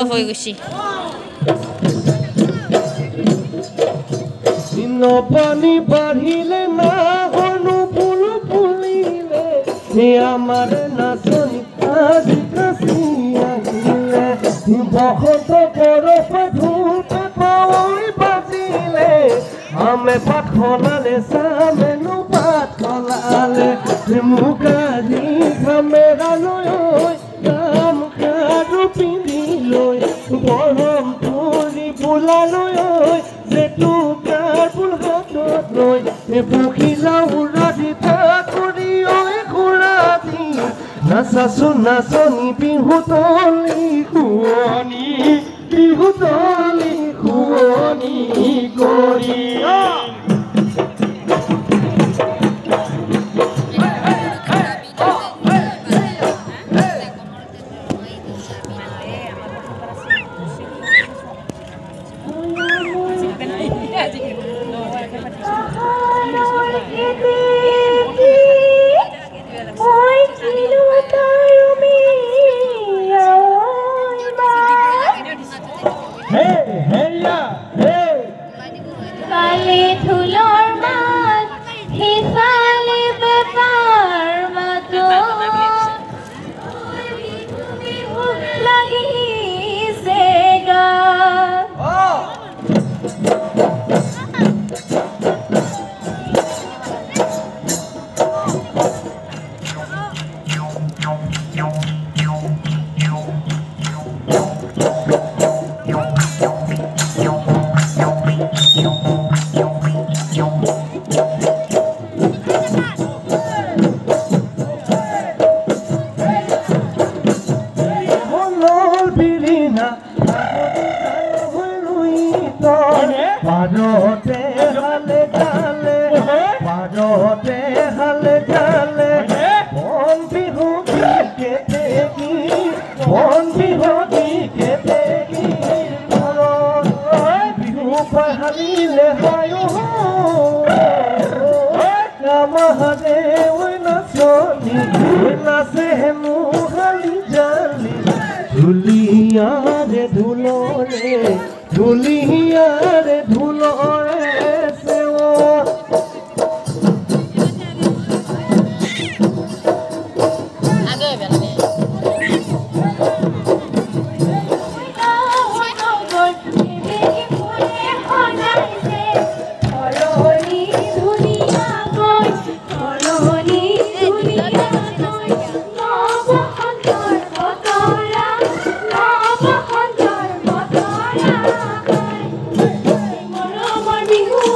of হৈ গৈছে পানী বাঢ়িলে না হনু ফুল ফুলিলে আমাৰ নাচনি আজি কাছি আহিলে বসন্ত বৰফ ধূপে পাৱৈ বাজিলে আমে পাত খলালে চামেনো পাত খলালে মুখাজি ঘামেৰালৈ কাম কাৰো পিন্ধি লৈ গৰম তুলি বোলালৈ জেতুকাৰ ফুল হাতত লৈ পখিলা উৰা দি কৰি ঘোঁৰা দি নাচাচোন নাচনি বিহুতলি শুৱনি বিহুতলি শুৱনি কৰি ধুলিয়াৰে ধুলৰে ধুলিয়াৰে ধুলৰে Bihu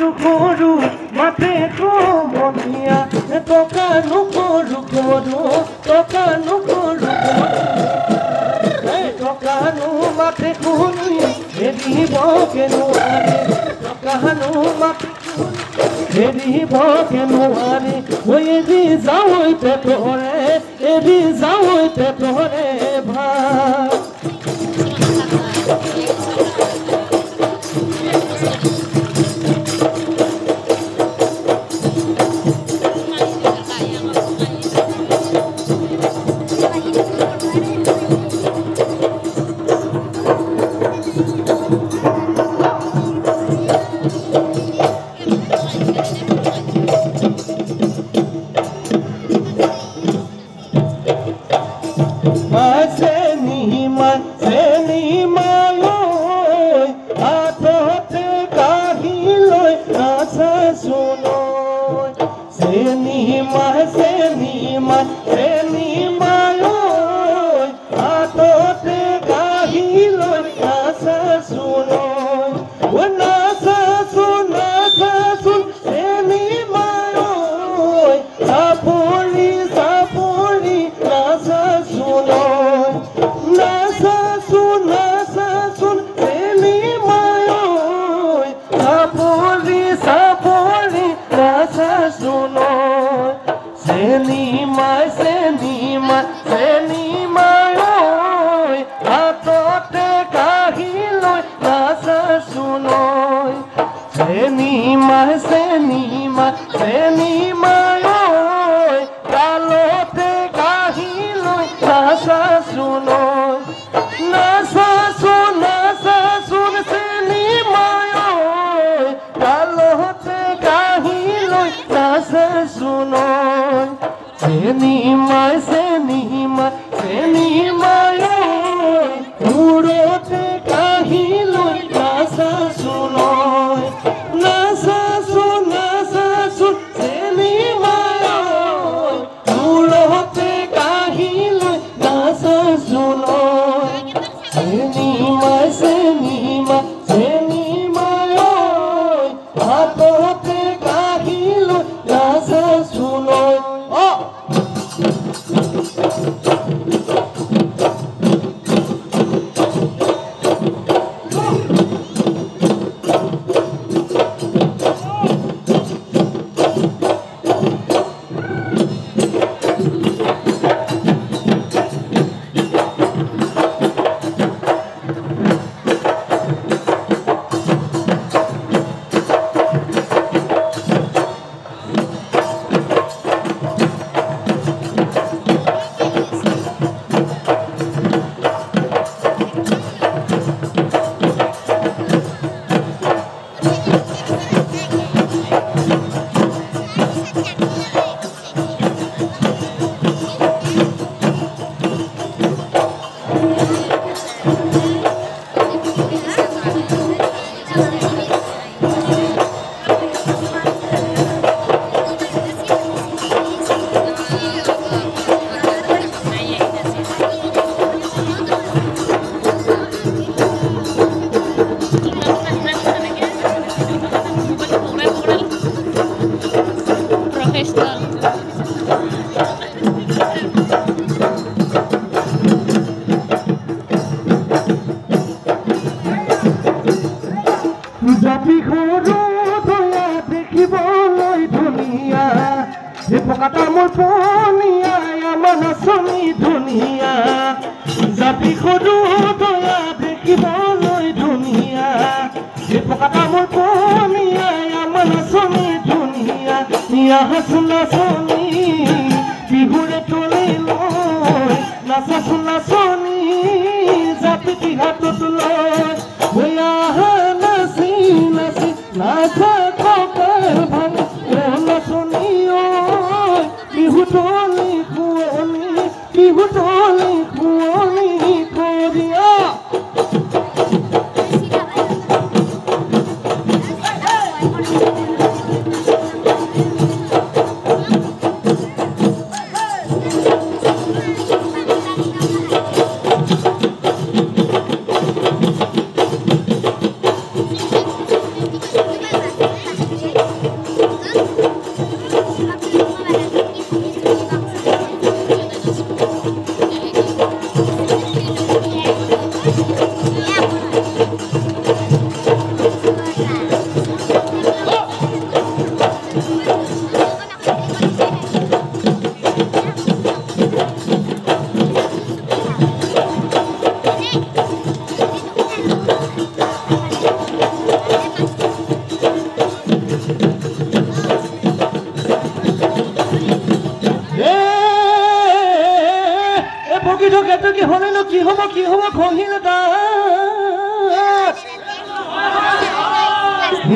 সৰু সৰু মাতে কমনীয়া টকা নকৰো কৰো টকা নকৰো টকানো মাতে শুনি এৰিব নোৱাৰে টকানো মাতে এৰিব নোৱাৰে এৰি যাওঁ পেটৰে এৰি যাওঁ পেটৰে ভাল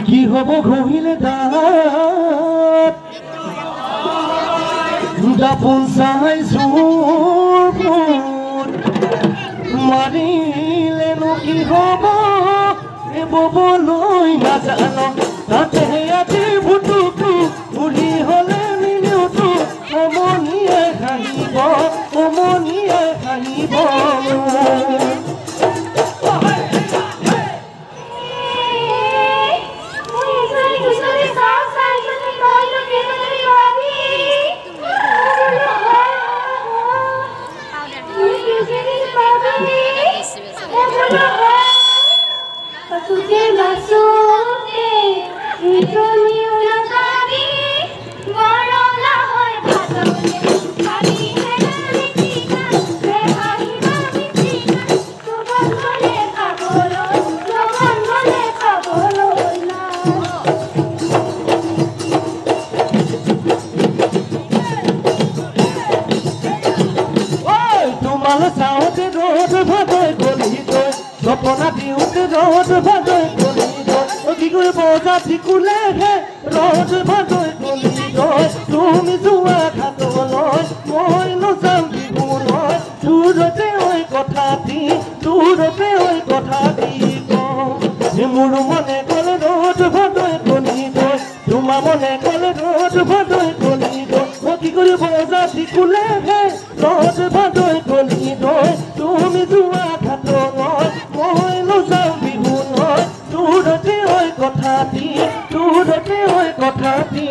কি হব ঘহিলে দাঁত দাপোন চাই চোৰ মাৰিলেনো কি হব ববলৈ নাজানো তাতে আজি ভুটুকটো উৰি হলে নিলেওতো অমনিয়ে হাঁহিব অমনিয়ে হাঁহিব চাওঁতে ৰ'দ ভাদৈ গলি গৈ সপনা দিওঁতে ৰ'দ ভাদৈ গলি গৈ কি কৰিব জাতি কোলেহে ৰ'দ ভাদৈ গলি গৈ তুমি যোৱা ঘাটলৈ মই নযাম বিহুলৈ দূৰতে ঐ কথাটি দূৰতে ঐ কথাটি মোৰ মনে গ'লে ৰ'দ ভাদৈ গলি গৈ তোমাৰ মনে গ'লে ৰ'দ ভাদৈ গলি গৈ কি কৰিব জাতি কোলেহে ৰ'দ ভাদৈ গলি গৈ তুমি যোৱা ঘাটলৈ মই নযাম বিহুলৈ দূৰতে ঐ কথাটি দূৰতে ঐ কথাটি